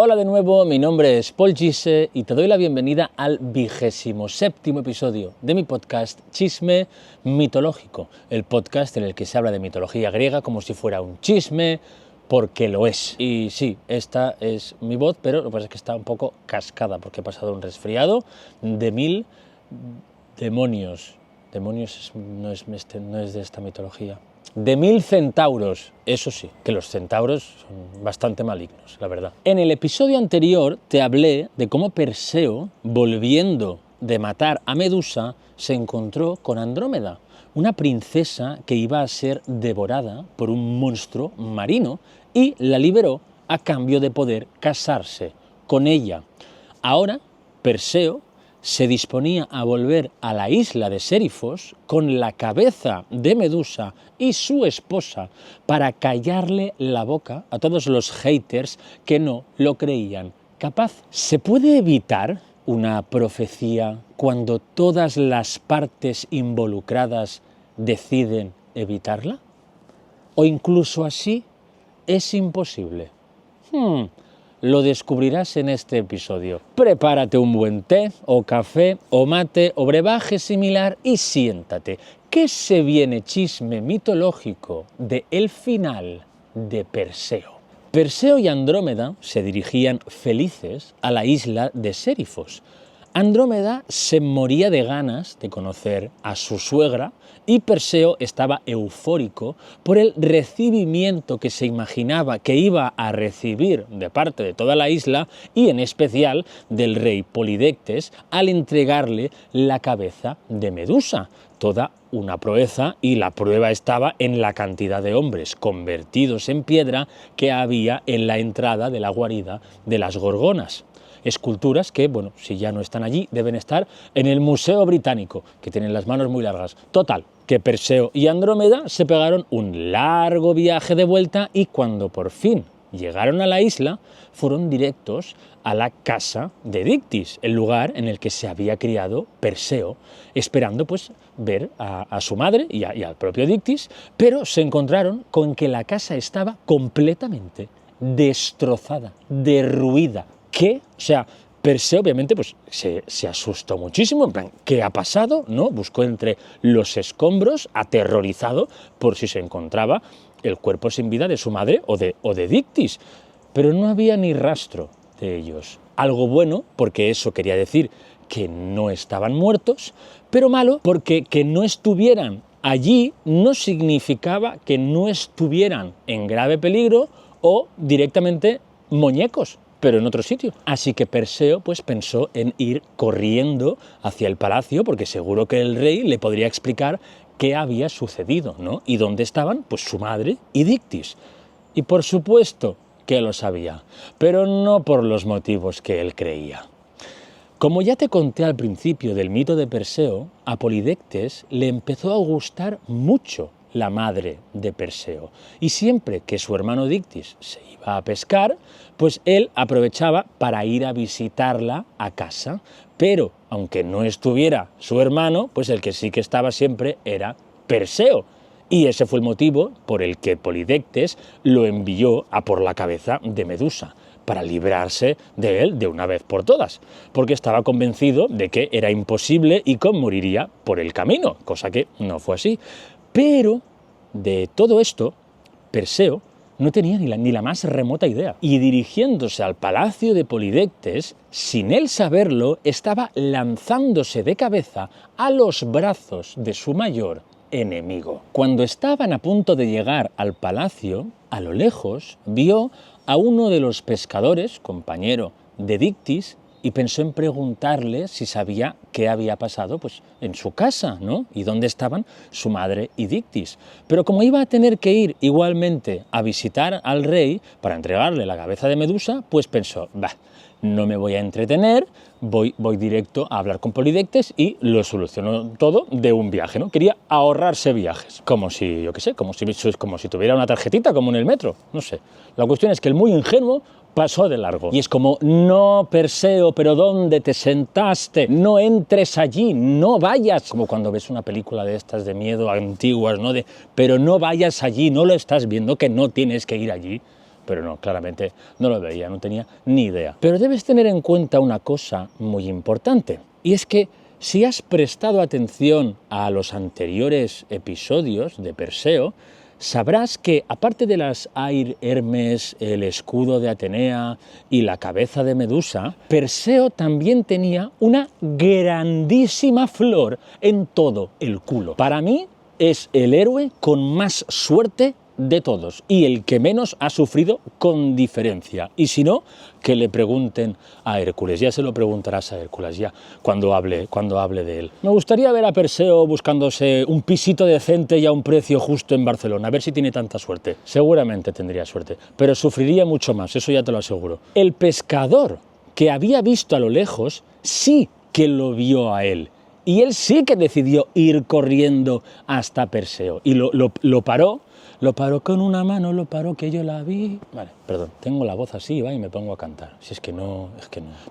Hola de nuevo, mi nombre es Paul Gise y te doy la bienvenida al 27º episodio de mi podcast Chisme Mitológico, el podcast en el que se habla de mitología griega como si fuera un chisme, porque lo es. Y sí, esta es mi voz, pero lo que pasa es que está un poco cascada porque he pasado un resfriado de 1000 demonios. Demonios no es de esta mitología. De 1000 centauros, eso sí, que los centauros son bastante malignos, la verdad. En el episodio anterior te hablé de cómo Perseo, volviendo de matar a Medusa, se encontró con Andrómeda, una princesa que iba a ser devorada por un monstruo marino y la liberó a cambio de poder casarse con ella. Ahora, Perseo se disponía a volver a la isla de Sérifos con la cabeza de Medusa y su esposa para callarle la boca a todos los haters que no lo creían capaz. ¿Se puede evitar una profecía cuando todas las partes involucradas deciden evitarla? ¿O incluso así es imposible? Lo descubrirás en este episodio. Prepárate un buen té, o café, o mate, o brebaje similar y siéntate, que se viene chisme mitológico de el final de Perseo. Perseo y Andrómeda se dirigían felices a la isla de Sérifos. Andrómeda se moría de ganas de conocer a su suegra y Perseo estaba eufórico por el recibimiento que se imaginaba que iba a recibir de parte de toda la isla y en especial del rey Polidectes al entregarle la cabeza de Medusa. Toda una proeza, y la prueba estaba en la cantidad de hombres convertidos en piedra que había en la entrada de la guarida de las Gorgonas. Esculturas que, bueno, si ya no están allí, deben estar en el Museo Británico, que tienen las manos muy largas. Total, que Perseo y Andrómeda se pegaron un largo viaje de vuelta y cuando por fin llegaron a la isla, fueron directos a la casa de Dictis, el lugar en el que se había criado Perseo, esperando pues ver a su madre y al propio Dictis, pero se encontraron con que la casa estaba completamente destrozada, derruida. ¿Qué? O sea, Perseo obviamente pues, se asustó muchísimo, en plan, ¿qué ha pasado? ¿No? Buscó entre los escombros, aterrorizado por si se encontraba el cuerpo sin vida de su madre o de Dictis, pero no había ni rastro de ellos. Algo bueno, porque eso quería decir que no estaban muertos, pero malo porque que no estuvieran allí no significaba que no estuvieran en grave peligro o directamente muñecos, pero en otro sitio. Así que Perseo pues pensó en ir corriendo hacia el palacio porque seguro que el rey le podría explicar qué había sucedido, ¿no? Y dónde estaban pues su madre y Dictis. Y por supuesto que lo sabía, pero no por los motivos que él creía. Como ya te conté al principio del mito de Perseo, a Polidectes le empezó a gustar mucho la madre de Perseo, y siempre que su hermano Dictis se iba a pescar, pues él aprovechaba para ir a visitarla a casa, pero aunque no estuviera su hermano, pues el que sí que estaba siempre era Perseo, y ese fue el motivo por el que Polidectes lo envió a por la cabeza de Medusa, para librarse de él de una vez por todas, porque estaba convencido de que era imposible y que moriría por el camino, cosa que no fue así. Pero de todo esto, Perseo no tenía ni la más remota idea, y dirigiéndose al palacio de Polidectes, sin él saberlo, estaba lanzándose de cabeza a los brazos de su mayor enemigo. Cuando estaban a punto de llegar al palacio, a lo lejos vio a uno de los pescadores, compañero de Dictis, y pensó en preguntarle si sabía qué había pasado pues, en su casa, ¿no? Y dónde estaban su madre y Dictis. Pero como iba a tener que ir igualmente a visitar al rey para entregarle la cabeza de Medusa, pues pensó, no me voy a entretener, voy directo a hablar con Polidectes y lo soluciono todo de un viaje, ¿no? Quería ahorrarse viajes, como si, yo qué sé, como si tuviera una tarjetita, como en el metro, no sé. La cuestión es que el muy ingenuo pasó de largo. Y es como, no, Perseo, pero ¿dónde te sentaste? No entres allí, no vayas. Como cuando ves una película de estas de miedo antiguas, ¿no? Pero no vayas allí, no lo estás viendo, que no tienes que ir allí. pero no, claramente no lo veía, no tenía ni idea. Pero debes tener en cuenta una cosa muy importante, y es que si has prestado atención a los anteriores episodios de Perseo, sabrás que aparte de las Air Hermes, el escudo de Atenea y la cabeza de Medusa, Perseo también tenía una grandísima flor en todo el culo. Para mí es el héroe con más suerte de todos y el que menos ha sufrido con diferencia. Y si no, que le pregunten a Hércules, ya se lo preguntarás a Hércules ya cuando hable de él. Me gustaría ver a Perseo buscándose un pisito decente y a un precio justo en Barcelona, a ver si tiene tanta suerte. Seguramente tendría suerte, pero sufriría mucho más, eso ya te lo aseguro. El pescador que había visto a lo lejos sí que lo vio a él. Y él sí que decidió ir corriendo hasta Perseo y lo paró con una mano, lo paró que yo la vi. Vale, perdón, tengo la voz así, va, y me pongo a cantar. Si es que no.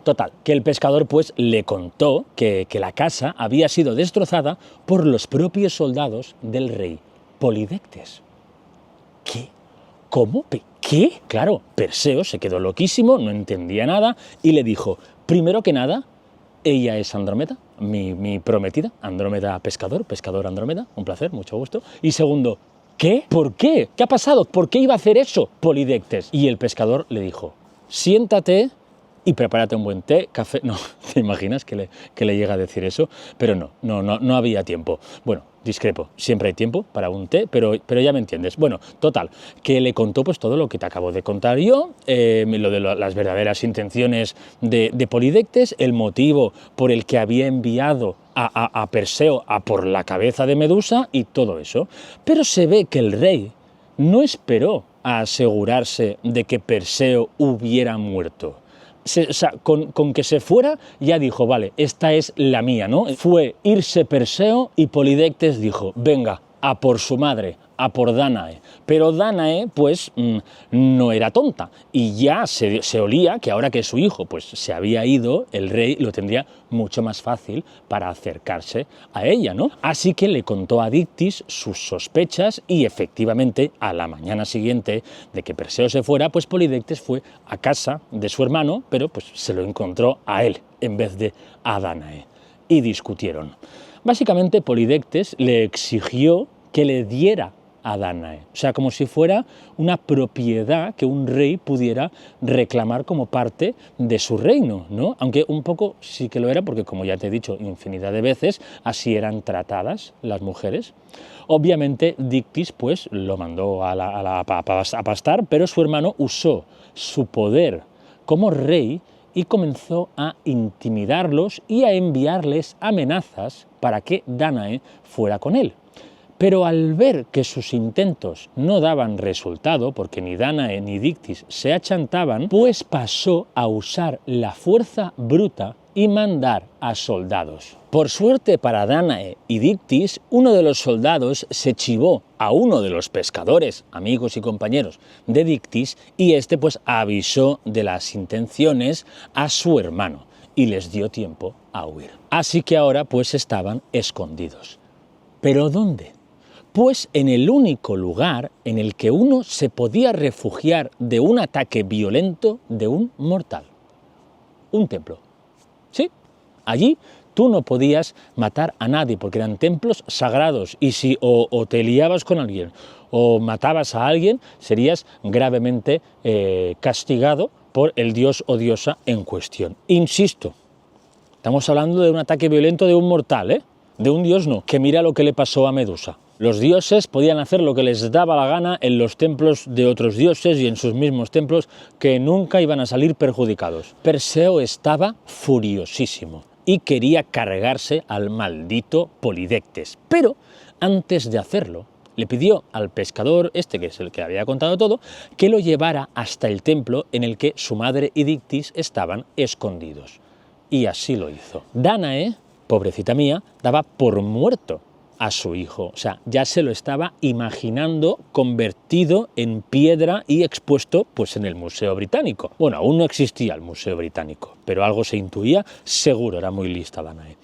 Total, que el pescador pues le contó que la casa había sido destrozada por los propios soldados del rey Polidectes. ¿Qué? ¿Cómo? ¿Qué? Claro, Perseo se quedó loquísimo, no entendía nada y le dijo, primero que nada, ella es Andrómeda, mi prometida, Andrómeda pescador Andrómeda, un placer, mucho gusto. Y segundo, ¿qué? ¿Por qué? ¿Qué ha pasado? ¿Por qué iba a hacer eso, Polidectes? Y el pescador le dijo, siéntate y prepárate un buen té, café. No, ¿te imaginas que le llega a decir eso? Pero no había tiempo. Bueno, discrepo, siempre hay tiempo para un té, pero ya me entiendes. Bueno, total, que le contó pues todo lo que te acabo de contar yo, lo de las verdaderas intenciones de Polidectes, el motivo por el que había enviado a Perseo a por la cabeza de Medusa y todo eso. Pero se ve que el rey no esperó a asegurarse de que Perseo hubiera muerto. O sea, con que se fuera, ya dijo, vale, esta es la mía, ¿no? Fue irse Perseo y Polidectes dijo, venga, a por su madre, a por Dánae. Pero Dánae, pues, no era tonta y ya se olía que ahora que su hijo pues, se había ido, el rey lo tendría mucho más fácil para acercarse a ella, ¿no? Así que le contó a Dictys sus sospechas y efectivamente a la mañana siguiente de que Perseo se fuera, pues Polidectes fue a casa de su hermano, pero pues se lo encontró a él en vez de a Dánae y discutieron. Básicamente Polidectes le exigió que le diera a Dánae, o sea, como si fuera una propiedad que un rey pudiera reclamar como parte de su reino, ¿no? Aunque un poco sí que lo era, porque como ya te he dicho infinidad de veces, así eran tratadas las mujeres. Obviamente Dictys pues lo mandó a pastar, pero su hermano usó su poder como rey y comenzó a intimidarlos y a enviarles amenazas para que Dánae fuera con él. Pero al ver que sus intentos no daban resultado, porque ni Dánae ni Dictys se achantaban, pues pasó a usar la fuerza bruta y mandar a soldados. Por suerte para Dánae y Dictys, uno de los soldados se chivó a uno de los pescadores, amigos y compañeros de Dictys, y este pues avisó de las intenciones a su hermano y les dio tiempo a huir. Así que ahora pues estaban escondidos. ¿Pero dónde? Pues en el único lugar en el que uno se podía refugiar de un ataque violento de un mortal. Un templo. ¿Sí? Allí tú no podías matar a nadie porque eran templos sagrados y si o te liabas con alguien o matabas a alguien, serías gravemente castigado por el dios o diosa en cuestión. Insisto, estamos hablando de un ataque violento de un mortal, ¿eh? De un dios no, que mira lo que le pasó a Medusa. Los dioses podían hacer lo que les daba la gana en los templos de otros dioses y en sus mismos templos, que nunca iban a salir perjudicados. Perseo estaba furiosísimo y quería cargarse al maldito Polidectes, pero antes de hacerlo le pidió al pescador, este que es el que había contado todo, que lo llevara hasta el templo en el que su madre y Dictys estaban escondidos. Y así lo hizo. Dánae, pobrecita mía, daba por muerto a su hijo, o sea, ya se lo estaba imaginando convertido en piedra y expuesto pues en el Museo Británico. Bueno, aún no existía el Museo Británico, pero algo se intuía, seguro, era muy lista Dánae.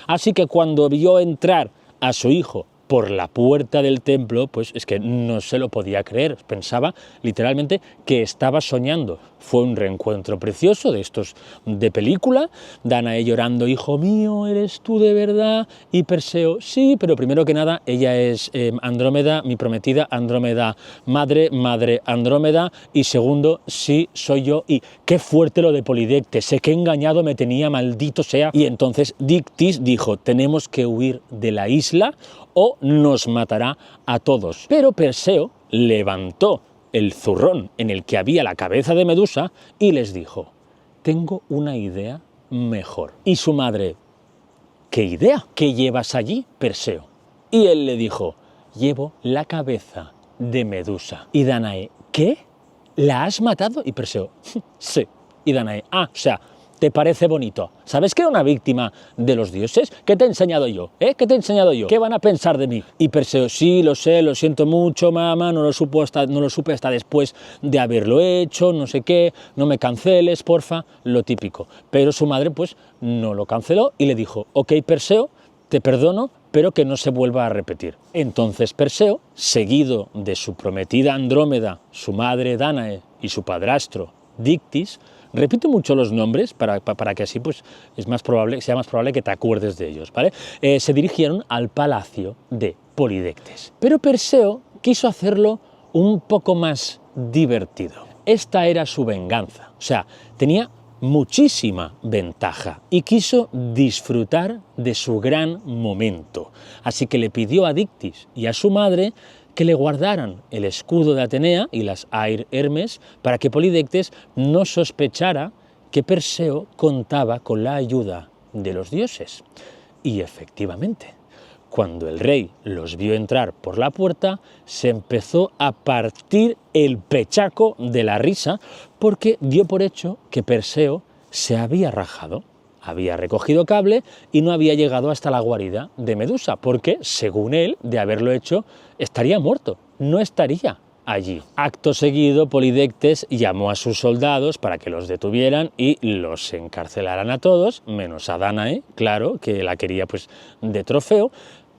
Así que cuando vio entrar a su hijo por la puerta del templo, pues es que no se lo podía creer, pensaba literalmente que estaba soñando. Fue un reencuentro precioso de estos de película, Danae llorando, hijo mío, ¿eres tú de verdad? Y Perseo, sí, pero primero que nada, ella es Andrómeda, mi prometida, Andrómeda, madre Andrómeda, y segundo, sí, soy yo, y qué fuerte lo de Polidectes, sé que engañado me tenía, maldito sea. Y entonces Dictys dijo, tenemos que huir de la isla o nos matará a todos. Pero Perseo levantó el zurrón en el que había la cabeza de Medusa y les dijo, tengo una idea mejor. Y su madre, ¿qué idea? ¿Qué llevas allí, Perseo? Y él le dijo, llevo la cabeza de Medusa. Y Danae, ¿qué? ¿La has matado? Y Perseo, sí. Y Danae, o sea, ¿te parece bonito? ¿Sabes que era una víctima de los dioses? ¿Qué te he enseñado yo? ¿Qué te he enseñado yo? ¿Qué van a pensar de mí? Y Perseo, sí, lo sé, lo siento mucho, mamá, no lo supe hasta después de haberlo hecho, no sé qué, no me canceles, porfa, lo típico. Pero su madre, pues, no lo canceló y le dijo, ok, Perseo, te perdono, pero que no se vuelva a repetir. Entonces Perseo, seguido de su prometida Andrómeda, su madre Danae y su padrastro Dictys, repito mucho los nombres para que así pues, sea más probable que te acuerdes de ellos, ¿vale? Se dirigieron al palacio de Polidectes. Pero Perseo quiso hacerlo un poco más divertido. Esta era su venganza, o sea, tenía muchísima ventaja y quiso disfrutar de su gran momento. Así que le pidió a Dictys y a su madre que le guardaran el escudo de Atenea y las Air Hermes para que Polidectes no sospechara que Perseo contaba con la ayuda de los dioses. Y efectivamente, cuando el rey los vio entrar por la puerta, se empezó a partir el pechaco de la risa porque dio por hecho que Perseo se había rajado. Había recogido cable y no había llegado hasta la guarida de Medusa, porque, según él, de haberlo hecho, estaría muerto, no estaría allí. Acto seguido, Polidectes llamó a sus soldados para que los detuvieran y los encarcelaran a todos, menos a Danae, claro, que la quería pues de trofeo,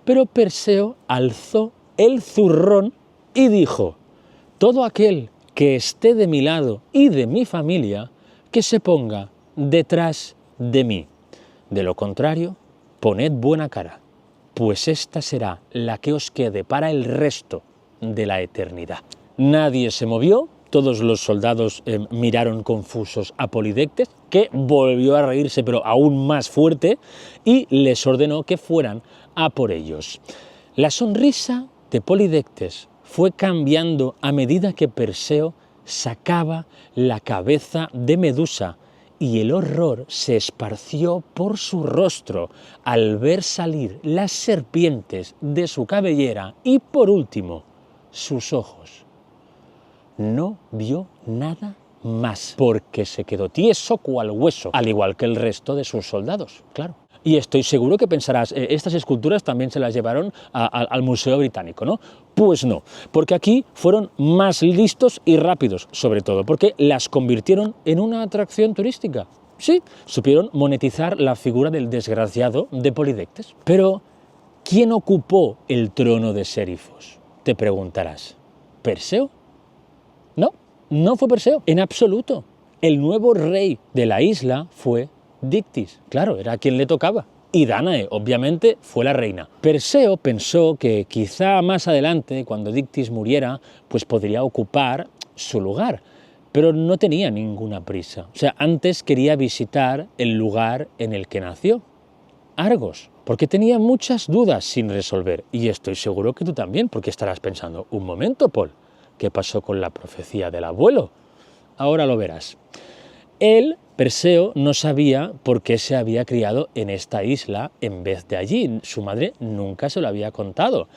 pero Perseo alzó el zurrón y dijo, todo aquel que esté de mi lado y de mi familia, que se ponga detrás de mí. De lo contrario, poned buena cara, pues esta será la que os quede para el resto de la eternidad. Nadie se movió, todos los soldados miraron confusos a Polidectes, que volvió a reírse pero aún más fuerte, y les ordenó que fueran a por ellos. La sonrisa de Polidectes fue cambiando a medida que Perseo sacaba la cabeza de Medusa, y el horror se esparció por su rostro al ver salir las serpientes de su cabellera y, por último, sus ojos. No vio nada más, porque se quedó tieso cual hueso, al igual que el resto de sus soldados, claro. Y estoy seguro que pensarás, estas esculturas también se las llevaron al Museo Británico, ¿no? Pues no, porque aquí fueron más listos y rápidos, sobre todo, porque las convirtieron en una atracción turística. Sí, supieron monetizar la figura del desgraciado de Polidectes. Pero, ¿quién ocupó el trono de Sérifos? Te preguntarás. ¿Perseo? No, no fue Perseo, en absoluto. El nuevo rey de la isla fue Dictys, claro, era a quien le tocaba. Y Danae, obviamente, fue la reina. Perseo pensó que quizá más adelante, cuando Dictys muriera, pues podría ocupar su lugar, pero no tenía ninguna prisa. O sea, antes quería visitar el lugar en el que nació, Argos, porque tenía muchas dudas sin resolver. Y estoy seguro que tú también, porque estarás pensando, un momento, Paul, ¿qué pasó con la profecía del abuelo? Ahora lo verás. Él, Perseo, no sabía por qué se había criado en esta isla en vez de allí. Su madre nunca se lo había contado.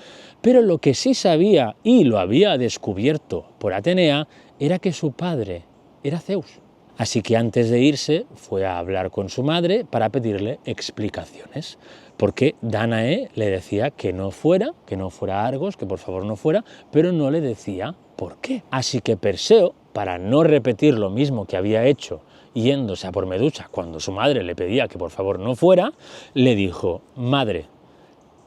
Pero lo que sí sabía, y lo había descubierto por Atenea, era que su padre era Zeus. Así que antes de irse fue a hablar con su madre para pedirle explicaciones, porque Danae le decía que no fuera a Argos, que por favor no fuera, pero no le decía por qué. Así que Perseo, para no repetir lo mismo que había hecho yéndose a por Medusa cuando su madre le pedía que por favor no fuera, le dijo, madre,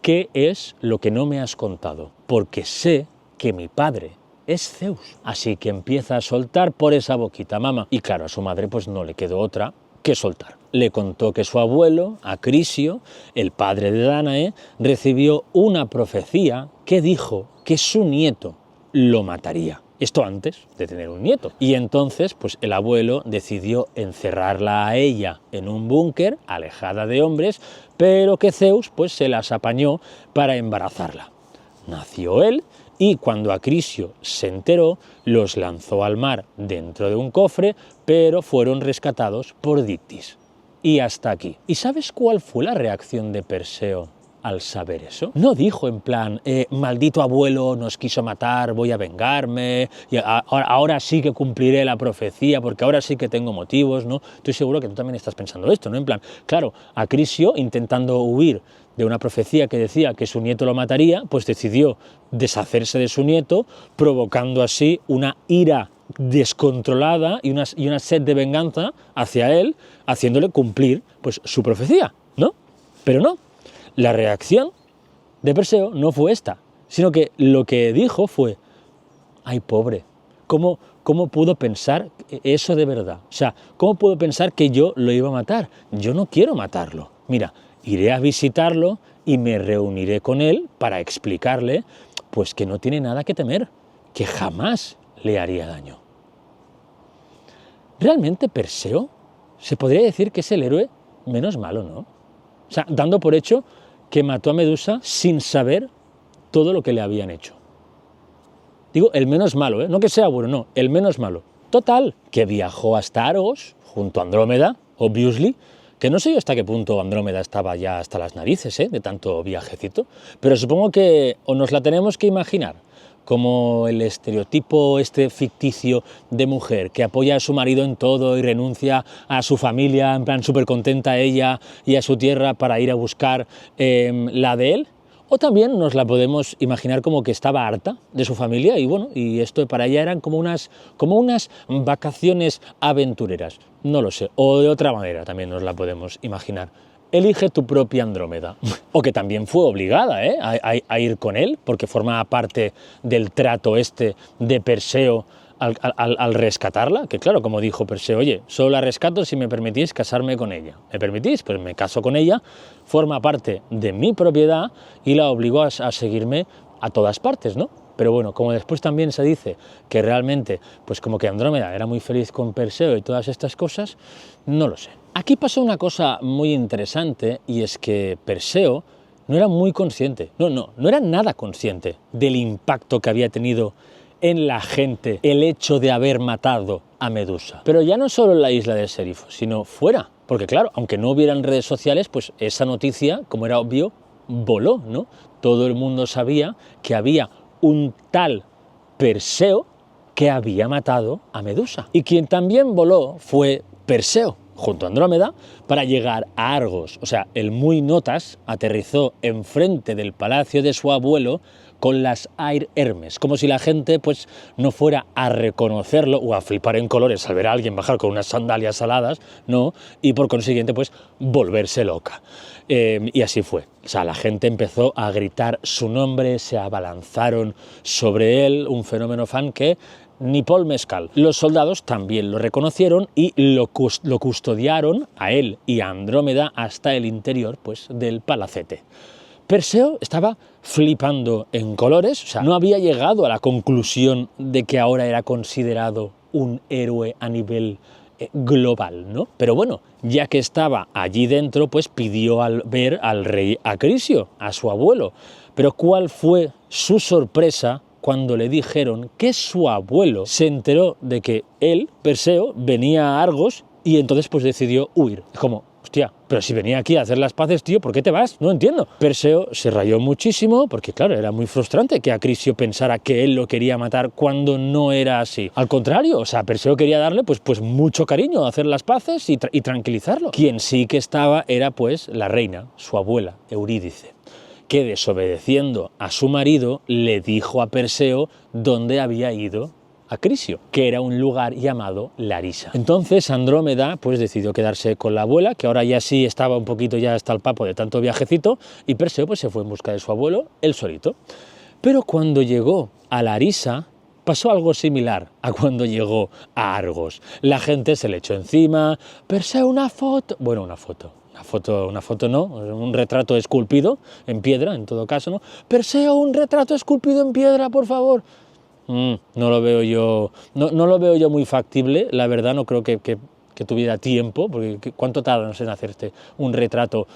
¿qué es lo que no me has contado? Porque sé que mi padre es Zeus. Así que empieza a soltar por esa boquita, mamá. Y claro, a su madre pues no le quedó otra que soltar. Le contó que su abuelo, Acrisio, el padre de Dánae, recibió una profecía que dijo que su nieto lo mataría. Esto antes de tener un nieto. Y entonces, pues el abuelo decidió encerrarla a ella en un búnker, alejada de hombres, pero que Zeus pues se las apañó para embarazarla. Nació él y cuando Acrisio se enteró, los lanzó al mar dentro de un cofre, pero fueron rescatados por Dictys. Y hasta aquí. ¿Y sabes cuál fue la reacción de Perseo al saber eso? No dijo en plan, maldito abuelo nos quiso matar, voy a vengarme, y ahora sí que cumpliré la profecía, porque ahora sí que tengo motivos, ¿no? Estoy seguro que tú también estás pensando esto, ¿no? En plan, claro, Acrisio, intentando huir de una profecía que decía que su nieto lo mataría, pues decidió deshacerse de su nieto, provocando así una ira descontrolada y una sed de venganza hacia él, haciéndole cumplir pues su profecía, ¿no? Pero no. La reacción de Perseo no fue esta, sino que lo que dijo fue, ay pobre, ¿cómo pudo pensar eso de verdad? O sea, ¿cómo pudo pensar que yo lo iba a matar? Yo no quiero matarlo. Mira, iré a visitarlo y me reuniré con él para explicarle pues que no tiene nada que temer, que jamás le haría daño. Realmente Perseo se podría decir que es el héroe menos malo, ¿no? O sea, dando por hecho que mató a Medusa sin saber todo lo que le habían hecho. Digo, el menos malo, no que sea bueno, no, el menos malo. Total, que viajó hasta Argos, junto a Andrómeda, obviously, que no sé yo hasta qué punto Andrómeda estaba ya hasta las narices, de tanto viajecito, pero supongo que o nos la tenemos que imaginar como el estereotipo ficticio de mujer que apoya a su marido en todo y renuncia a su familia, en plan súper contenta ella y a su tierra para ir a buscar la de él. O también nos la podemos imaginar como que estaba harta de su familia y bueno, y esto para ella eran como unas vacaciones aventureras, no lo sé, o de otra manera también nos la podemos imaginar. Elige tu propia Andrómeda, o que también fue obligada a ir con él, porque formaba parte del trato de Perseo al rescatarla, que claro, como dijo Perseo, oye, solo la rescato si me permitís casarme con ella. ¿Me permitís? Pues me caso con ella, forma parte de mi propiedad y la obligó a seguirme a todas partes, ¿no? Pero bueno, como después también se dice que realmente, pues como que Andrómeda era muy feliz con Perseo y todas estas cosas, no lo sé. Aquí pasó una cosa muy interesante y es que Perseo no era muy consciente, no era nada consciente del impacto que había tenido en la gente el hecho de haber matado a Medusa. Pero ya no solo en la isla de Sérifo, sino fuera. Porque claro, aunque no hubieran redes sociales, pues esa noticia, como era obvio, voló, ¿no? Todo el mundo sabía que había un tal Perseo que había matado a Medusa. Y quien también voló fue Perseo, junto a Andrómeda, para llegar a Argos. O sea, el muy notas aterrizó enfrente del palacio de su abuelo con las Air Hermes, como si la gente pues no fuera a reconocerlo o a flipar en colores al ver a alguien bajar con unas sandalias aladas, no, y por consiguiente pues volverse loca. Y así fue. O sea, la gente empezó a gritar su nombre, se abalanzaron sobre él, un fenómeno fan que ni Paul Mescal. Los soldados también lo reconocieron y lo custodiaron a él y a Andrómeda hasta el interior pues, del palacete. Perseo estaba flipando en colores, o sea, no había llegado a la conclusión de que ahora era considerado un héroe a nivel global, ¿no? Pero bueno, ya que estaba allí dentro, pues pidió ver al rey Acrisio, a su abuelo. Pero ¿cuál fue su sorpresa cuando le dijeron que su abuelo se enteró de que él, Perseo, venía a Argos y entonces pues decidió huir? Es como, hostia, pero si venía aquí a hacer las paces, tío, ¿por qué te vas? No entiendo. Perseo se rayó muchísimo porque, claro, era muy frustrante que Acrisio pensara que él lo quería matar cuando no era así. Al contrario, o sea, Perseo quería darle pues mucho cariño, hacer las paces y tranquilizarlo. Quien sí que estaba era pues la reina, su abuela, Eurídice, que desobedeciendo a su marido le dijo a Perseo dónde había ido a Crisio, que era un lugar llamado Larisa. Entonces Andrómeda pues decidió quedarse con la abuela, que ahora ya sí estaba un poquito ya hasta el papo de tanto viajecito, y Perseo pues se fue en busca de su abuelo, él solito. Pero cuando llegó a Larisa, pasó algo similar a cuando llegó a Argos. La gente se le echó encima, Perseo, una foto. Bueno, una foto no, un retrato esculpido en piedra, en todo caso, ¿no? Perseo, un retrato esculpido en piedra, por favor. No lo veo yo, no lo veo yo muy factible, la verdad, no creo que tuviera tiempo, porque ¿cuánto tardan en hacerte un retrato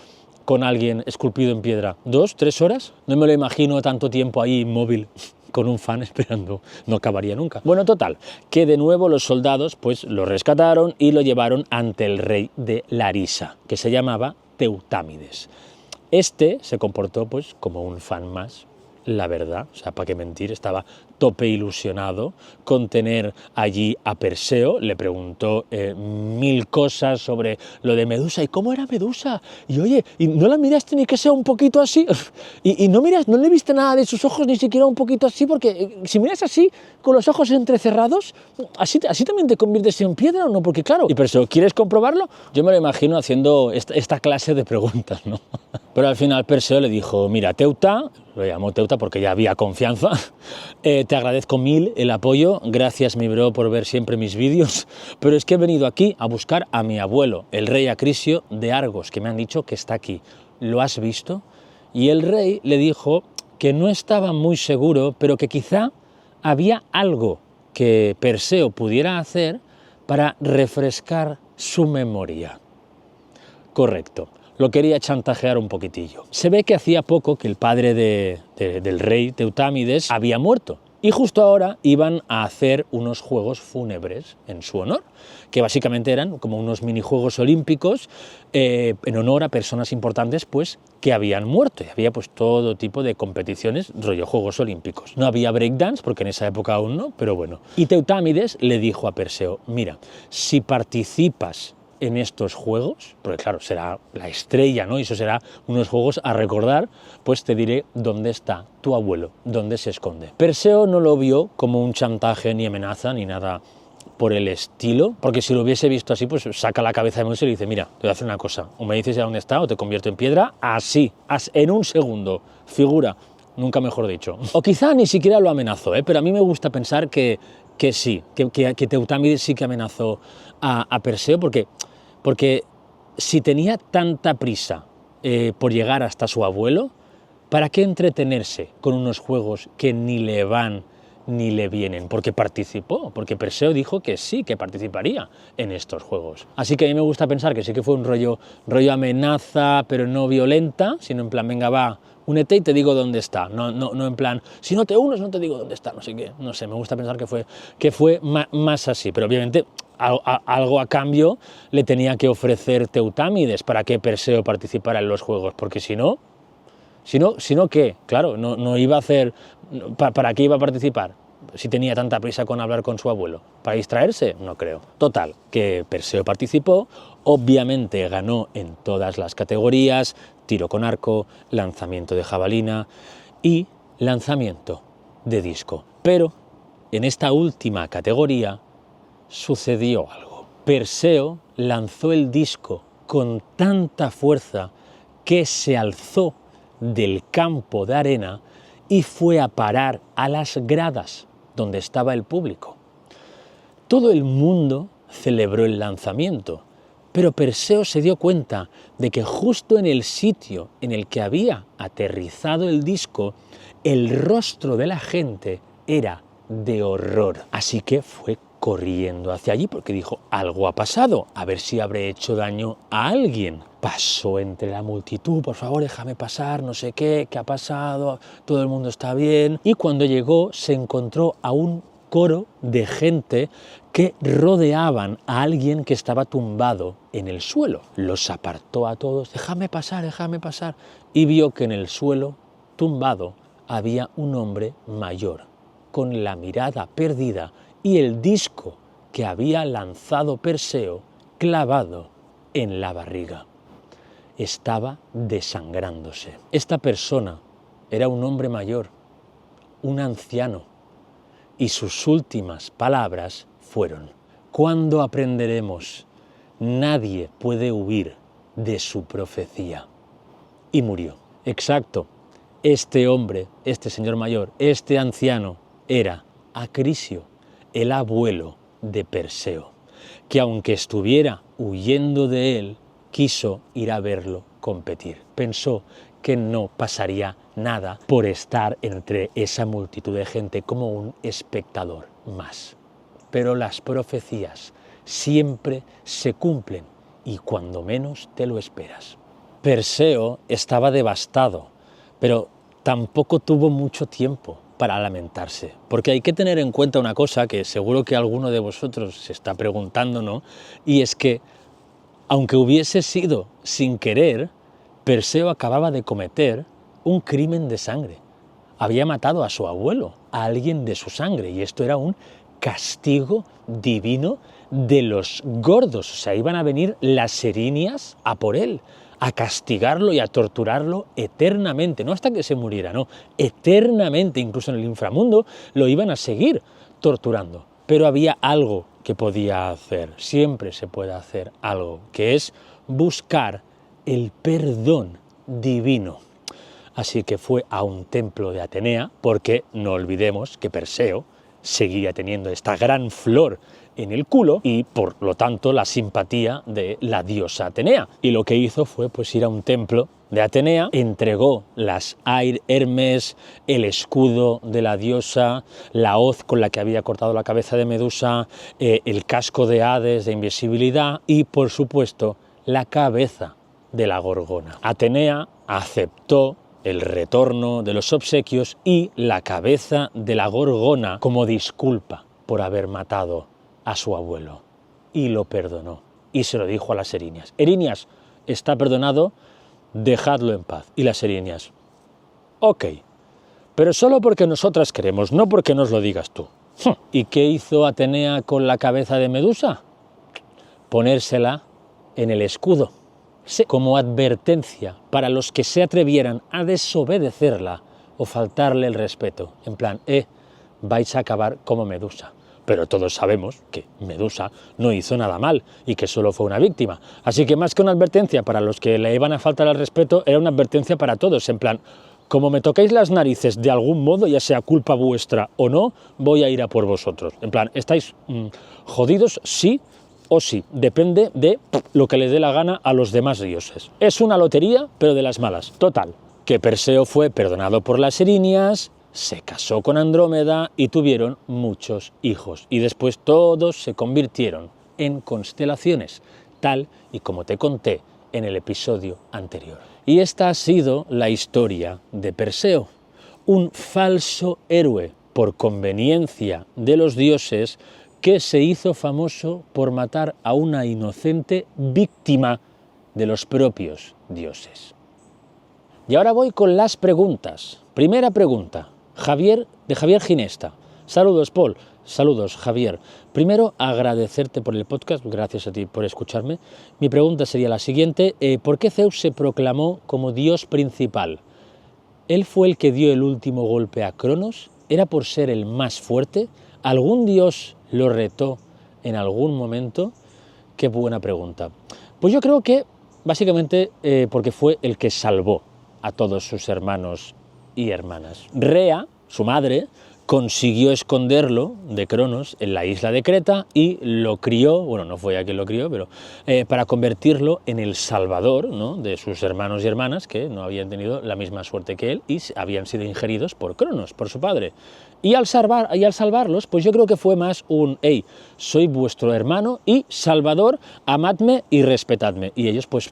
con alguien esculpido en piedra? ¿2, 3 horas? No me lo imagino tanto tiempo ahí inmóvil con un fan esperando, no acabaría nunca. Bueno, total, que de nuevo los soldados pues lo rescataron y lo llevaron ante el rey de Larisa, que se llamaba Teutámides. Este se comportó pues como un fan más, la verdad, o sea, para qué mentir, estaba tope ilusionado con tener allí a Perseo, le preguntó 1000 cosas sobre lo de Medusa, y cómo era Medusa, y oye, ¿y no la miraste ni que sea un poquito así? y no le viste nada de sus ojos, ni siquiera un poquito así, porque si miras así, con los ojos entrecerrados, así también te conviertes en piedra, ¿o no? Porque claro, y Perseo, ¿quieres comprobarlo? Yo me lo imagino haciendo esta clase de preguntas, ¿no? Pero al final Perseo le dijo, mira, Teuta, lo llamó Teuta porque ya había confianza, te agradezco 1000 el apoyo, gracias mi bro por ver siempre mis vídeos, pero es que he venido aquí a buscar a mi abuelo, el rey Acrisio de Argos, que me han dicho que está aquí. ¿Lo has visto? Y el rey le dijo que no estaba muy seguro, pero que quizá había algo que Perseo pudiera hacer para refrescar su memoria. Correcto. Lo quería chantajear un poquitillo. Se ve que hacía poco que el padre del rey Teutámides había muerto y justo ahora iban a hacer unos juegos fúnebres en su honor, que básicamente eran como unos minijuegos olímpicos en honor a personas importantes pues que habían muerto, y había pues todo tipo de competiciones rollo Juegos Olímpicos. No había breakdance porque en esa época aún no, pero bueno. Y Teutámides le dijo a Perseo, mira, si participas en estos juegos, porque claro, será la estrella, ¿no? Y eso será unos juegos a recordar, pues te diré dónde está tu abuelo, dónde se esconde. Perseo no lo vio como un chantaje, ni amenaza, ni nada por el estilo, porque si lo hubiese visto así, pues saca la cabeza de Moisés y le dice, mira, te voy a hacer una cosa, o me dices ya dónde está, o te convierto en piedra, así, en un segundo, figura, nunca mejor dicho. O quizá ni siquiera lo amenazó, pero a mí me gusta pensar que sí, que Teutámides sí que amenazó a Perseo, porque si tenía tanta prisa por llegar hasta su abuelo, ¿para qué entretenerse con unos juegos que ni le van ni le vienen? Porque participó, porque Perseo dijo que sí, que participaría en estos juegos. Así que a mí me gusta pensar que sí que fue un rollo amenaza, pero no violenta, sino en plan, venga, va, únete y te digo dónde está, no en plan, si no te unes no te digo dónde está, no sé qué, no sé, me gusta pensar que fue más así, pero obviamente algo a cambio le tenía que ofrecer Teutámides para que Perseo participara en los juegos, porque si no, ¿qué? Claro, no iba a hacer, ¿para qué iba a participar? Si tenía tanta prisa con hablar con su abuelo. ¿Para distraerse? No creo. Total, que Perseo participó, obviamente ganó en todas las categorías, tiro con arco, lanzamiento de jabalina y lanzamiento de disco. Pero en esta última categoría sucedió algo. Perseo lanzó el disco con tanta fuerza que se alzó del campo de arena y fue a parar a las gradas donde estaba el público. Todo el mundo celebró el lanzamiento, pero Perseo se dio cuenta de que justo en el sitio en el que había aterrizado el disco, el rostro de la gente era de horror. Así que fue corriendo hacia allí porque dijo, algo ha pasado, a ver si habré hecho daño a alguien. Pasó entre la multitud, por favor, déjame pasar, no sé qué ha pasado, todo el mundo está bien. Y cuando llegó se encontró a un coro de gente que rodeaban a alguien que estaba tumbado en el suelo. Los apartó a todos, déjame pasar, y vio que en el suelo, tumbado, había un hombre mayor, con la mirada perdida y el disco que había lanzado Perseo clavado en la barriga. Estaba desangrándose. Esta persona era un hombre mayor, un anciano, y sus últimas palabras fueron: ¿cuándo aprenderemos? Nadie puede huir de su profecía. Y murió. Exacto. Este hombre, este señor mayor, este anciano, era Acrisio, el abuelo de Perseo, que aunque estuviera huyendo de él, quiso ir a verlo competir. Pensó que no pasaría nada por estar entre esa multitud de gente como un espectador más. Pero las profecías siempre se cumplen y cuando menos te lo esperas. Perseo estaba devastado, pero tampoco tuvo mucho tiempo para lamentarse, porque hay que tener en cuenta una cosa que seguro que alguno de vosotros se está preguntando, ¿no? Y es que, aunque hubiese sido sin querer, Perseo acababa de cometer un crimen de sangre. Había matado a su abuelo, a alguien de su sangre, y esto era un castigo divino de los gordos. O sea, iban a venir las erinias a por él, a castigarlo y a torturarlo eternamente, no hasta que se muriera, no, eternamente, incluso en el inframundo lo iban a seguir torturando. Pero había algo que podía hacer, siempre se puede hacer algo, que es buscar el perdón divino. Así que fue a un templo de Atenea, porque no olvidemos que Perseo seguía teniendo esta gran flor en el culo y por lo tanto la simpatía de la diosa Atenea. Y lo que hizo fue pues ir a un templo de Atenea, entregó las Hermes, el escudo de la diosa, la hoz con la que había cortado la cabeza de Medusa, el casco de Hades de invisibilidad y por supuesto la cabeza de la Gorgona. Atenea aceptó el retorno de los obsequios y la cabeza de la Gorgona como disculpa por haber matado a su abuelo. Y lo perdonó. Y se lo dijo a las erinias. Erinias, está perdonado, dejadlo en paz. Y las erinias, ok, pero solo porque nosotras queremos, no porque nos lo digas tú. ¿Y qué hizo Atenea con la cabeza de Medusa? Ponérsela en el escudo. Como advertencia para los que se atrevieran a desobedecerla o faltarle el respeto. En plan, vais a acabar como Medusa. Pero todos sabemos que Medusa no hizo nada mal y que solo fue una víctima. Así que más que una advertencia para los que le iban a faltar al respeto, era una advertencia para todos. En plan, como me toquéis las narices de algún modo, ya sea culpa vuestra o no, voy a ir a por vosotros. En plan, ¿estáis jodidos? Sí o sí, depende de lo que le dé la gana a los demás dioses. Es una lotería, pero de las malas. Total, que Perseo fue perdonado por las erinias, se casó con Andrómeda y tuvieron muchos hijos. Y después todos se convirtieron en constelaciones, tal y como te conté en el episodio anterior. Y esta ha sido la historia de Perseo, un falso héroe por conveniencia de los dioses que se hizo famoso por matar a una inocente víctima de los propios dioses. Y ahora voy con las preguntas. Primera pregunta, de Javier Ginesta. Saludos, Paul. Saludos, Javier. Primero, agradecerte por el podcast, gracias a ti por escucharme. Mi pregunta sería la siguiente, ¿por qué Zeus se proclamó como dios principal? ¿Él fue el que dio el último golpe a Cronos? ¿Era por ser el más fuerte? ¿Algún dios lo retó en algún momento? Qué buena pregunta. Pues yo creo que básicamente porque fue el que salvó a todos sus hermanos y hermanas. Rea, su madre, consiguió esconderlo de Cronos en la isla de Creta y lo crió, bueno, no fue ella quien lo crió, pero para convertirlo en el salvador, ¿no?, de sus hermanos y hermanas que no habían tenido la misma suerte que él y habían sido ingeridos por Cronos, por su padre. Y al salvarlos, pues yo creo que fue más un, hey, soy vuestro hermano y salvador, amadme y respetadme. Y ellos, pues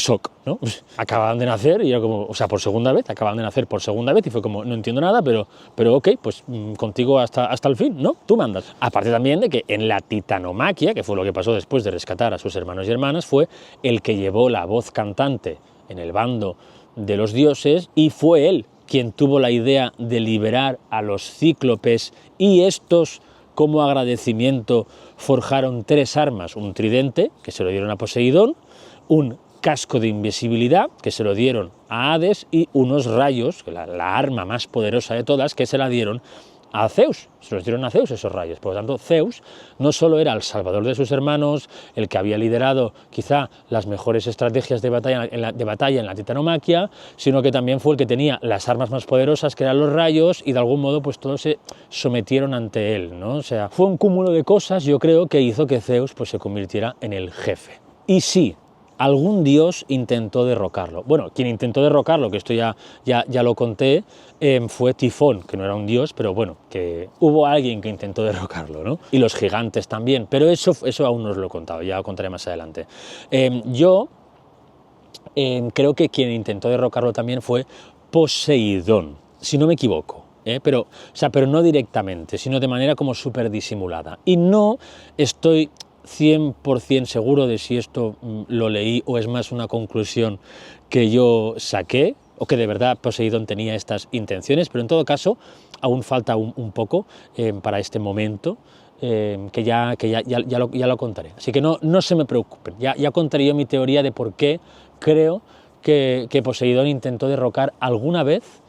ok, ¿no? Acababan de nacer y era como, o sea, acababan de nacer por segunda vez y fue como, no entiendo nada, pero ok, pues contigo hasta el fin, ¿no? Tú mandas. Aparte también de que en la titanomaquia, que fue lo que pasó después de rescatar a sus hermanos y hermanas, fue el que llevó la voz cantante en el bando de los dioses y fue él quien tuvo la idea de liberar a los cíclopes y estos, como agradecimiento, forjaron 3 armas, un tridente, que se lo dieron a Poseidón, un casco de invisibilidad, que se lo dieron a Hades, y unos rayos, la arma más poderosa de todas, que se la dieron a Zeus, se los dieron a Zeus esos rayos. Por lo tanto, Zeus no solo era el salvador de sus hermanos, el que había liderado quizá las mejores estrategias de batalla en la titanomaquia, sino que también fue el que tenía las armas más poderosas, que eran los rayos, y de algún modo pues todos se sometieron ante él, ¿no? O sea, fue un cúmulo de cosas, yo creo, que hizo que Zeus pues se convirtiera en el jefe. Y sí, algún dios intentó derrocarlo. Bueno, quien intentó derrocarlo, que esto ya lo conté, fue Tifón, que no era un dios, pero bueno, que hubo alguien que intentó derrocarlo, ¿no? Y los gigantes también, pero eso aún no os lo he contado, ya lo contaré más adelante. Yo creo que quien intentó derrocarlo también fue Poseidón, si no me equivoco. Pero no directamente, sino de manera como súper disimulada. Y no estoy 100% seguro de si esto lo leí o es más una conclusión que yo saqué o que de verdad Poseidón tenía estas intenciones, pero en todo caso aún falta un poco para este momento, que ya lo contaré. Así que no se me preocupen, ya contaré yo mi teoría de por qué creo que Poseidón intentó derrocar alguna vez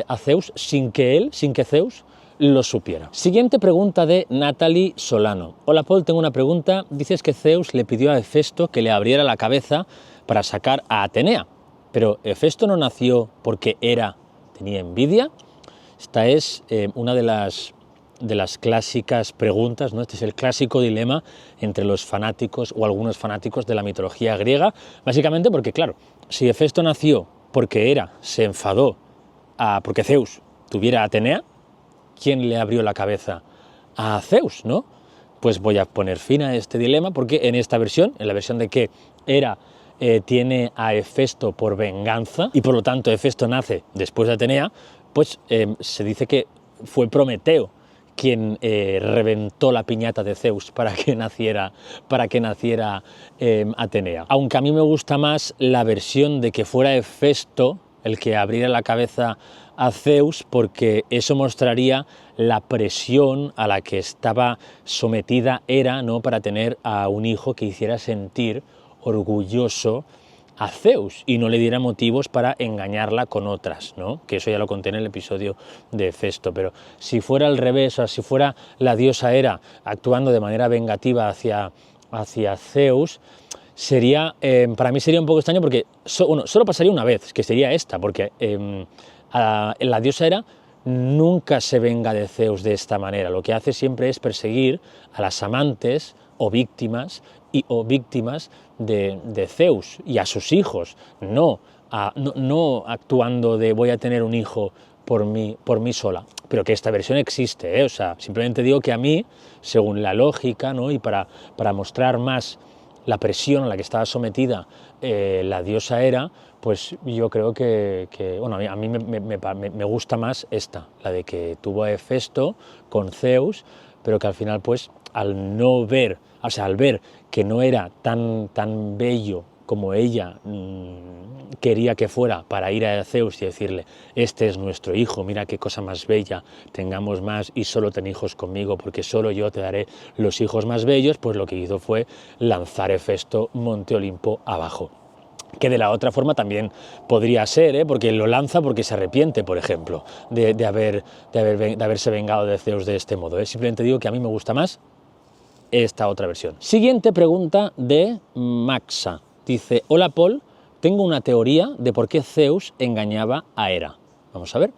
a Zeus sin que Zeus lo supiera. Siguiente pregunta de Natalie Solano. Hola Paul, tengo una pregunta. Dices que Zeus le pidió a Hefesto que le abriera la cabeza para sacar a Atenea, pero Hefesto no nació porque Hera tenía envidia. Esta es una de las clásicas preguntas, ¿no? Este es el clásico dilema entre los fanáticos o algunos fanáticos de la mitología griega, básicamente porque, claro, si Hefesto nació porque Hera se enfadó porque Zeus tuviera a Atenea, ¿quién le abrió la cabeza a Zeus, no? Pues voy a poner fin a este dilema porque en esta versión, en la versión de que Hera tiene a Hefesto por venganza y por lo tanto Hefesto nace después de Atenea, pues se dice que fue Prometeo quien reventó la piñata de Zeus para que naciera Atenea. Aunque a mí me gusta más la versión de que fuera Hefesto el que abriera la cabeza a Zeus, porque eso mostraría la presión a la que estaba sometida Hera, ¿no?, para tener a un hijo que hiciera sentir orgulloso a Zeus y no le diera motivos para engañarla con otras, ¿no? Que eso ya lo conté en el episodio de Hefesto, pero si fuera al revés, o si fuera la diosa Hera actuando de manera vengativa hacia Zeus, para mí sería un poco extraño porque solo pasaría una vez, que sería esta, porque la diosa Hera nunca se venga de Zeus de esta manera. Lo que hace siempre es perseguir a las amantes o víctimas de Zeus y a sus hijos, no actuando de voy a tener un hijo por mí sola, pero que esta versión existe, O sea, simplemente digo que a mí, según la lógica, ¿no?, y para mostrar más la presión a la que estaba sometida la diosa Hera, pues yo creo que bueno, a mí me gusta más esta, la de que tuvo a Hefesto con Zeus, pero que al final, pues, al ver que no era tan bello como ella quería que fuera, para ir a Zeus y decirle, este es nuestro hijo, mira qué cosa más bella, tengamos más y solo ten hijos conmigo, porque solo yo te daré los hijos más bellos, pues lo que hizo fue lanzar Hefesto Monte Olimpo abajo. Que de la otra forma también podría ser, porque lo lanza porque se arrepiente, por ejemplo, de haberse vengado de Zeus de este modo. Simplemente digo que a mí me gusta más esta otra versión. Siguiente pregunta de Maxa. Dice, hola Paul, tengo una teoría de por qué Zeus engañaba a Hera. Vamos a ver.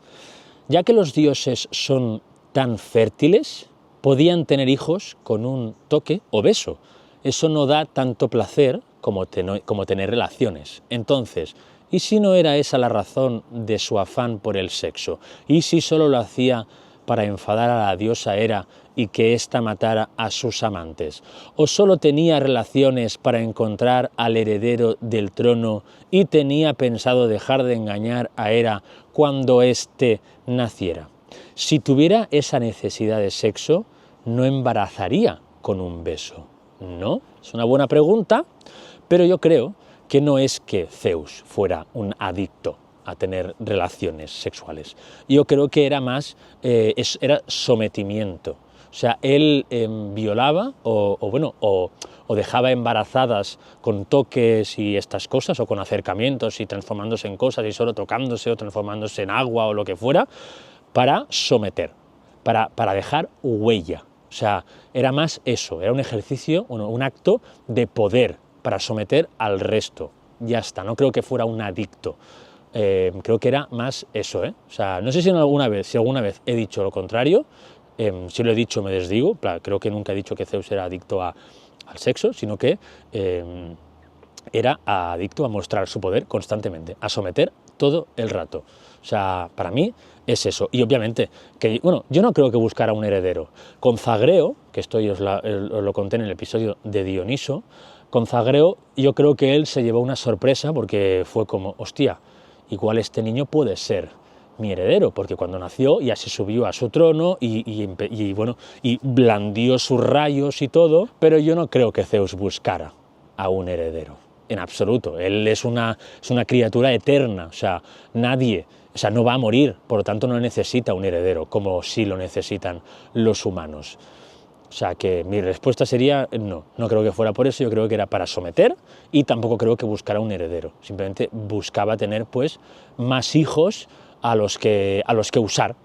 Ya que los dioses son tan fértiles, podían tener hijos con un toque o beso. Eso no da tanto placer como tener relaciones. Entonces, ¿y si no era esa la razón de su afán por el sexo? ¿Y si solo lo hacía para enfadar a la diosa Hera y que ésta matara a sus amantes? ¿O solo tenía relaciones para encontrar al heredero del trono y tenía pensado dejar de engañar a Hera cuando éste naciera? Si tuviera esa necesidad de sexo, no embarazaría con un beso, ¿no? Es una buena pregunta, pero yo creo que no es que Zeus fuera un adicto a tener relaciones sexuales. Yo creo que era más, era sometimiento. O sea, él violaba o dejaba embarazadas con toques y estas cosas, o con acercamientos y transformándose en cosas y solo tocándose o transformándose en agua o lo que fuera, para someter. para dejar huella. O sea, era más eso, era un ejercicio, un acto de poder para someter al resto. Ya está, no creo que fuera un adicto. Creo que era más eso, ¿eh? O sea, no sé si alguna vez he dicho lo contrario. Si lo he dicho me desdigo. Creo que nunca he dicho que Zeus era adicto al sexo, sino que era adicto a mostrar su poder constantemente, a someter todo el rato. O sea, para mí es eso. Y obviamente, yo no creo que buscara un heredero. Con Zagreo, que esto os lo conté en el episodio de Dioniso, con Zagreo yo creo que él se llevó una sorpresa porque fue como, hostia, igual este niño puede ser mi heredero, porque cuando nació ya se subió a su trono y blandió sus rayos y todo, pero yo no creo que Zeus buscara a un heredero, en absoluto. Él es una criatura eterna, o sea, no va a morir, por lo tanto no necesita un heredero, como sí lo necesitan los humanos. O sea, que mi respuesta sería no creo que fuera por eso, yo creo que era para someter y tampoco creo que buscara un heredero, simplemente buscaba tener pues más hijos a los que usar,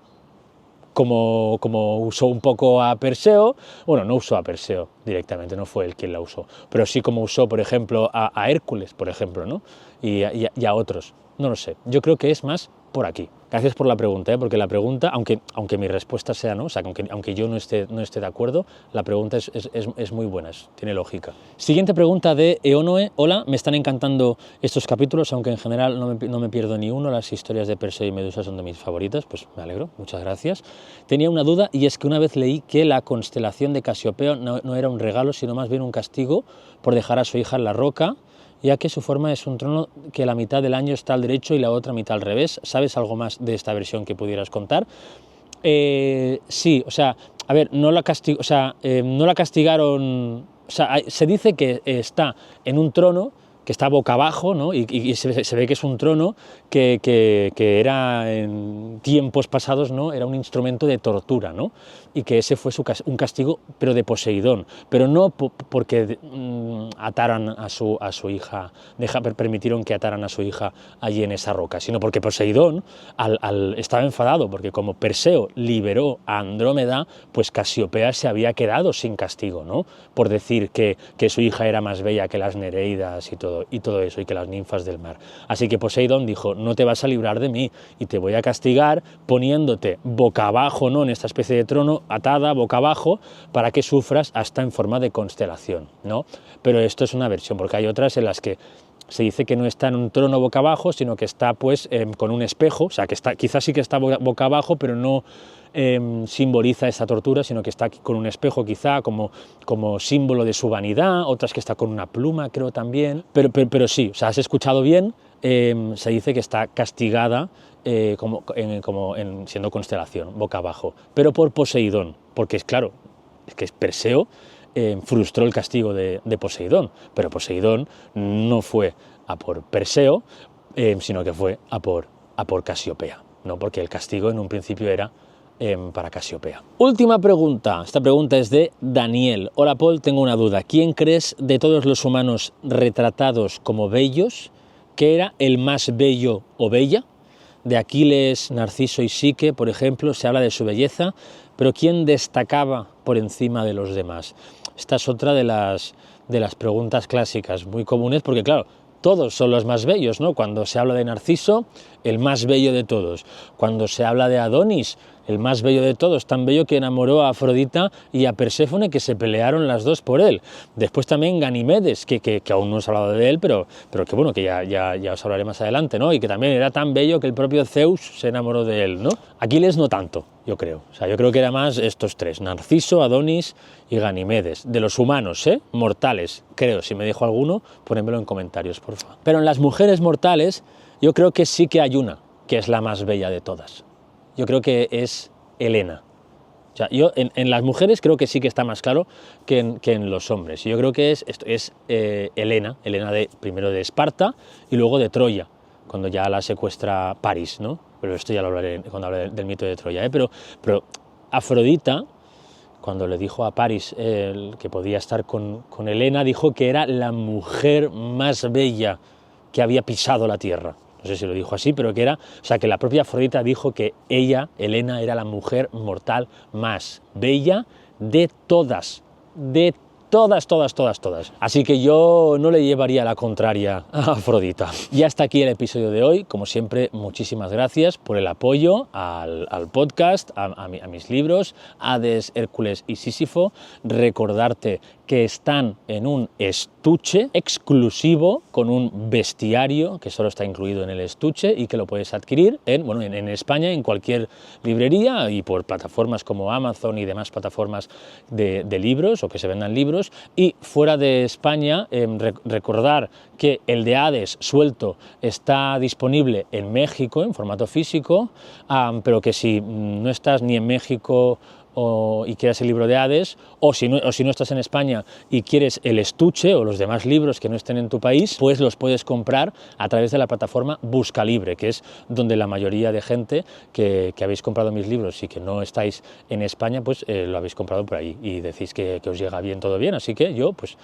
como usó un poco a Perseo. Bueno, no usó a Perseo directamente, no fue él quien la usó, pero sí como usó, por ejemplo, a Hércules, por ejemplo, ¿no? y a otros, no lo sé, yo creo que es más por aquí. Gracias por la pregunta, porque la pregunta, aunque mi respuesta sea no, o sea, aunque yo no esté de acuerdo, la pregunta es muy buena, tiene lógica. Siguiente pregunta de Eonoe. Hola, me están encantando estos capítulos, aunque en general no me pierdo ni uno, las historias de Perseo y Medusa son de mis favoritas, pues me alegro, muchas gracias. Tenía una duda, y es que una vez leí que la constelación de Casiopeo no era un regalo, sino más bien un castigo por dejar a su hija en la roca, ya que su forma es un trono que la mitad del año está al derecho y la otra mitad al revés. ¿Sabes algo más de esta versión que pudieras contar? Sí, o sea, a ver, no la castigaron, o sea, se dice que está en un trono que está boca abajo, ¿no? y se ve que es un trono que era en tiempos pasados, ¿no? Era un instrumento de tortura, ¿no? Y que ese fue un castigo, pero de Poseidón, pero no porque ataran a su hija, permitieron que ataran a su hija allí en esa roca, sino porque Poseidón estaba enfadado, porque como Perseo liberó a Andrómeda, pues Casiopea se había quedado sin castigo, ¿no? Por decir que su hija era más bella que las Nereidas y todo eso, y que las ninfas del mar. Así que Poseidón dijo, no te vas a librar de mí y te voy a castigar poniéndote boca abajo, ¿no? En esta especie de trono, atada boca abajo, para que sufras hasta en forma de constelación, ¿no? Pero esto es una versión, porque hay otras en las que se dice que no está en un trono boca abajo, sino que está pues con un espejo, o sea, que quizás sí que está boca abajo, pero no simboliza esa tortura, sino que está con un espejo quizá como símbolo de su vanidad. Otras que está con una pluma, creo también, pero sí, o sea, has escuchado bien, se dice que está castigada siendo constelación, boca abajo, pero por Poseidón, porque es claro, es que Perseo frustró el castigo de Poseidón, pero Poseidón no fue a por Perseo, sino que fue a por Casiopea, ¿no? Porque el castigo en un principio era para Casiopea. Última pregunta, esta pregunta es de Daniel. Hola Paul, tengo una duda. ¿Quién crees de todos los humanos retratados como bellos que era el más bello o bella? De Aquiles, Narciso y Psique, por ejemplo, se habla de su belleza, pero ¿quién destacaba por encima de los demás? Esta es otra de las preguntas clásicas, muy comunes, porque claro, todos son los más bellos, ¿no? Cuando se habla de Narciso, el más bello de todos. Cuando se habla de Adonis, el más bello de todos, tan bello que enamoró a Afrodita y a Perséfone, que se pelearon las dos por él. Después también Ganimedes, que aún no os he hablado de él, pero que bueno, que ya os hablaré más adelante, ¿no? Y que también era tan bello que el propio Zeus se enamoró de él, ¿no? Aquiles no tanto, yo creo. O sea, yo creo que era más estos tres, Narciso, Adonis y Ganimedes. De los humanos, mortales, creo. Si me dejo alguno, ponémelo en comentarios, por favor. Pero en las mujeres mortales, yo creo que sí que hay una, que es la más bella de todas. Yo creo que es Helena. O sea, yo en las mujeres creo que sí que está más claro que en los hombres. Yo creo que es Helena primero de Esparta y luego de Troya, cuando ya la secuestra París, ¿no? Pero esto ya lo hablaré cuando hable del mito de Troya, Pero Afrodita, cuando le dijo a París que podía estar con Helena, dijo que era la mujer más bella que había pisado la tierra. no sé si lo dijo así, pero que era, o sea, que la propia Afrodita dijo que ella, Helena, era la mujer mortal más bella de todas, todas. Así que yo no le llevaría la contraria a Afrodita. Y hasta aquí el episodio de hoy. Como siempre, muchísimas gracias por el apoyo al podcast, a mis libros, Hades, Hércules y Sísifo. Recordarte que están en un estuche exclusivo con un bestiario que solo está incluido en el estuche y que lo puedes adquirir en España, en cualquier librería y por plataformas como Amazon y demás plataformas de libros o que se vendan libros. Y fuera de España, recordar que el de Hades suelto está disponible en México en formato físico, pero que si no estás ni en México y quieres el libro de Hades, o si no estás en España y quieres el estuche o los demás libros que no estén en tu país, pues los puedes comprar a través de la plataforma Buscalibre, que es donde la mayoría de gente que habéis comprado mis libros y que no estáis en España, pues lo habéis comprado por ahí y decís que os llega bien, todo bien, así que yo, pues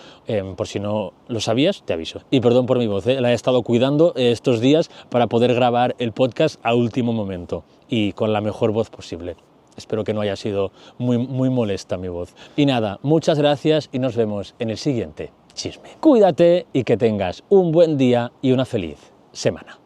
por si no lo sabías, te aviso. Y perdón por mi voz, la he estado cuidando estos días para poder grabar el podcast a último momento y con la mejor voz posible. Espero que no haya sido muy molesta mi voz. Y nada, muchas gracias y nos vemos en el siguiente chisme. Cuídate y que tengas un buen día y una feliz semana.